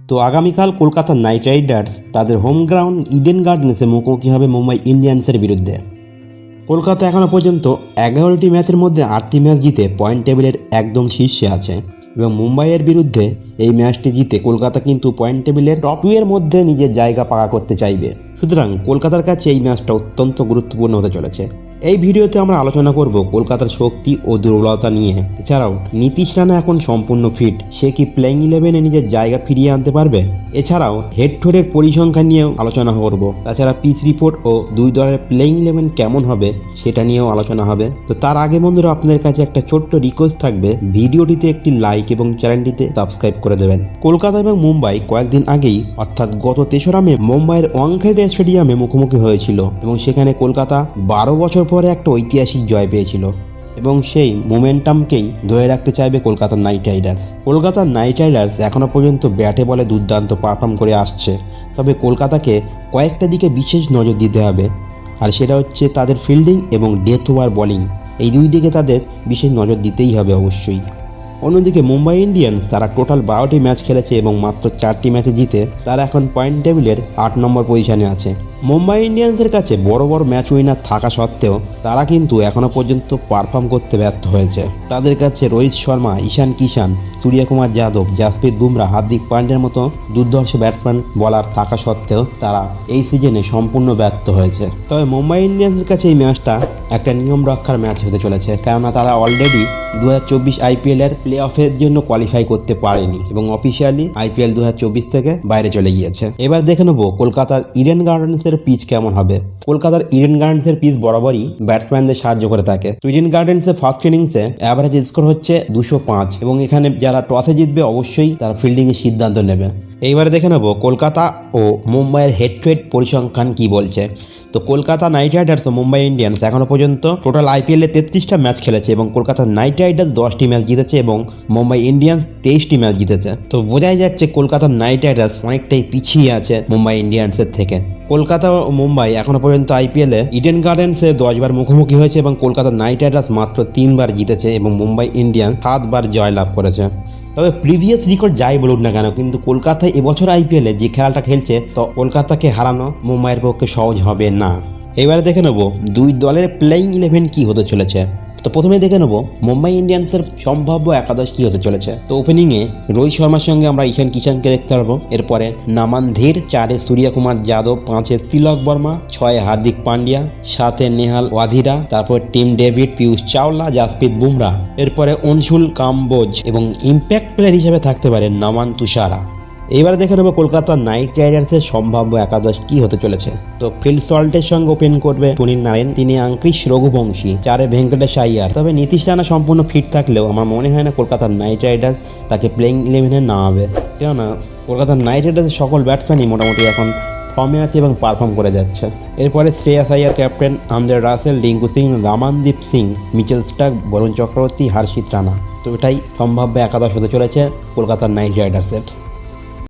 তো আগামীকাল Kolkata night Riders তাদের হোম গ্রাউন্ড ইডেন গার্ডেন্সে মুখোমুখি হবে মুম্বাই ইন্ডিয়ান্সের বিরুদ্ধে। কলকাতা এখনও পর্যন্ত 11টি ম্যাচের মধ্যে 8টি ম্যাচ জিতে পয়েন্ট টেবিলের একদম শীর্ষে আছে এবং মুম্বাইয়ের বিরুদ্ধে এই ম্যাচটি জিতে কলকাতা কিন্তু পয়েন্ট টেবিলের টপ 2 এর মধ্যে নিজের জায়গা পাকা করতে চাইবে। সুতরাং কলকাতার কাছে এই ম্যাচটা অত্যন্ত গুরুত্বপূর্ণ হতে চলেছে। এই ভিডিওতে আমরা আলোচনা করব কলকাতার শক্তি ও দুর্বলতা নিয়ে। এছাড়াও নীতিশ রানা এখন সম্পূর্ণ ফিট, সে কি প্লেইং 11-এ নিজের জায়গা ফিরিয়ে আনতে পারবে? এছাড়াও হেড টু হেডের পরিসংখ্যান নিয়েও আলোচনা করব। তাছাড়া পিচ রিপোর্ট ও দুই দলের প্লেইং 11 কেমন হবে সেটা নিয়েও আলোচনা হবে। তো তার আগে বন্ধুরা, আপনাদের কাছে একটা ছোট্ট রিকোয়েস্ট থাকবে, ভিডিওটিতে একটি লাইক এবং চ্যানেলটিতে সাবস্ক্রাইব করে দেবেন। কলকাতা এবং মুম্বাই কয়েকদিন আগেই অর্থাৎ গত 3রা মে মুম্বাইয়ের ওয়াংখেড়ে স্টেডিয়ামে মুখোমুখি হয়েছিল এবং সেখানে কলকাতা 12 বছর পরে একটা ঐতিহাসিক জয় পেয়েছিল এবং সেই মোমেন্টামকেই ধরে রাখতে চাইবে কলকাতার নাইট রাইডার্স। কলকাতার নাইট রাইডার্স এখনও পর্যন্ত ব্যাটে বলে দুর্দান্ত পারফর্ম করে আসছে, তবে কলকাতাকে কয়েকটা দিকে বিশেষ নজর দিতে হবে, আর সেটা হচ্ছে তাদের ফিল্ডিং এবং ডেথ ওভার বোলিং। এই দুই দিকে তাদের বিশেষ নজর দিতেই হবে অবশ্যই। অন্যদিকে মুম্বাই ইন্ডিয়ান্স তারা টোটাল 12টি ম্যাচ খেলেছে এবং মাত্র 4টি ম্যাচে জিতে তারা এখন পয়েন্ট টেবিলের 8 নম্বর পজিশনে আছে। মুম্বাই ইন্ডিয়ান্সের কাছে বড় বড় ম্যাচ উইনার থাকা সত্ত্বেও তারা কিন্তু এখনও পর্যন্ত পারফর্ম করতে ব্যর্থ হয়েছে। তাদের কাছে রোহিত শর্মা, ঈশান কিষান, সূর্যকুমার যাদব, জাসপ্রীত বুমরা, হার্দিক পান্ডিয়ার মতো দুর্ধর্ষ ব্যাটসম্যান বলার থাকা সত্ত্বেও তারা এই সিজনে সম্পূর্ণ ব্যর্থ হয়েছে। তবে মুম্বাই ইন্ডিয়ান্সের কাছে এই ম্যাচটা একটা নিয়ম রক্ষার ম্যাচ হতে চলেছে, কেননা তারা অলরেডি 2024 আইপিএলের প্লে অফের জন্য কোয়ালিফাই করতে পারেনি এবং অফিসিয়ালি আইপিএল 2024 থেকে বাইরে চলে গিয়েছে। এবার দেখে নেব কলকাতার ইডেন গার্ডেন্সের পিচ কেমন হবে। কলকাতার ইডেন গার্ডেন্সের পিচ বরাবরই ব্যাটসম্যানদের সাহায্য করে থাকে। ইডেন গার্ডেন্সের ফার্স্ট ইনিংসে অ্যাভারেজ স্কোর হচ্ছে 205 এবং এখানে যারা টসে জিতবে অবশ্যই তারা ফিল্ডিংয়ের সিদ্ধান্ত নেবে। এইবারে দেখে নেব কলকাতা ও মুম্বাইয়ের হেড টু হেড পরিসংখ্যান কি বলছে। তো কলকাতা নাইট রাইডার্স ও মুম্বাই ইন্ডিয়ান্স এখনও পর্যন্ত টোটাল আইপিএলে 33টা ম্যাচ খেলেছে এবং কলকাতা নাইট রাইডার্স 10টি ম্যাচ জিতেছে এবং মুম্বাই ইন্ডিয়ান্স 23টি ম্যাচ জিতেছে। তো বোঝাই যাচ্ছে কলকাতার নাইট রাইডার্স অনেকটাই পিছিয়ে আছে মুম্বাই ইন্ডিয়ান্সের থেকে। কলকাতা ও মুম্বাই এখনও পর্যন্ত আইপিএলে ইডেন গার্ডেন্সে 10 বার মুখোমুখি হয়েছে এবং কলকাতা নাইট রাইডার্স মাত্র 3 বার জিতেছে এবং মুম্বাই ইন্ডিয়ান্স 7 বার জয়লাভ করেছে। তবে প্রিভিয়াস রেকর্ড যাই বলুন না কেন, কিন্তু কলকাতায় এবছর আইপিএলে যে খেলাটা খেলছে তো কলকাতাকে হারানো মুম্বাইয়ের পক্ষে সহজ হবে না। এবারে দেখে নেব দুই দলের প্লেইং 11 কি হতে চলেছে। তো প্রথমে দেখে নেব মুম্বাই ইন্ডিয়ান্সের সম্ভাব্য একাদশ কি হতে চলেছে। তো ওপেনিংয়ে রোহিত শর্মার সঙ্গে আমরা ঈশান কিষানকে দেখতে পারবো। এরপরে নামান ধীর, 4-এ সূর্যকুমার যাদব, 5-এ তিলক বর্মা, 6-এ হার্দিক পান্ডিয়া, 7-এ নেহাল ওয়াধিরা, তারপর টিম ডেভিড, পিয়ুষ চাওলা, জাসপ্রীত বুমরা, এরপরে অনশুল কাম্বোজ এবং ইম্প্যাক্ট প্লেয়ার হিসেবে থাকতে পারে নামান তুষারা। এবারে দেখে নেব কলকাতা নাইট রাইডার্সের সম্ভাব্য একাদশ কি হতে চলেছে। তো ফিল সল্টের সঙ্গে ওপেন করবে সুনীল নারায়ণ, তিনি আঙ্ক্রিশ রঘুবংশী, 4-এ ভেঙ্কটেশ আইয়ার। তবে নীতিশ রানা সম্পূর্ণ ফিট থাকলেও আমার মনে হয় না কলকাতার নাইট রাইডার্স তাকে প্লেইং 11-এ নামাবে, কেননা কলকাতার নাইট রাইডার্সের সকল ব্যাটসম্যানই মোটামুটি এখন ফর্মে আছে এবং পারফর্ম করে যাচ্ছে। এরপরে Shreyas Iyer captain, Andre Russell, Rinku Singh, Ramandeep Singh, Mitchell Starc, Varun Chakravarthy, Harshit Rana. তো এটাই সম্ভাব্য একাদশ হতে চলেছে কলকাতার নাইট রাইডার্সের।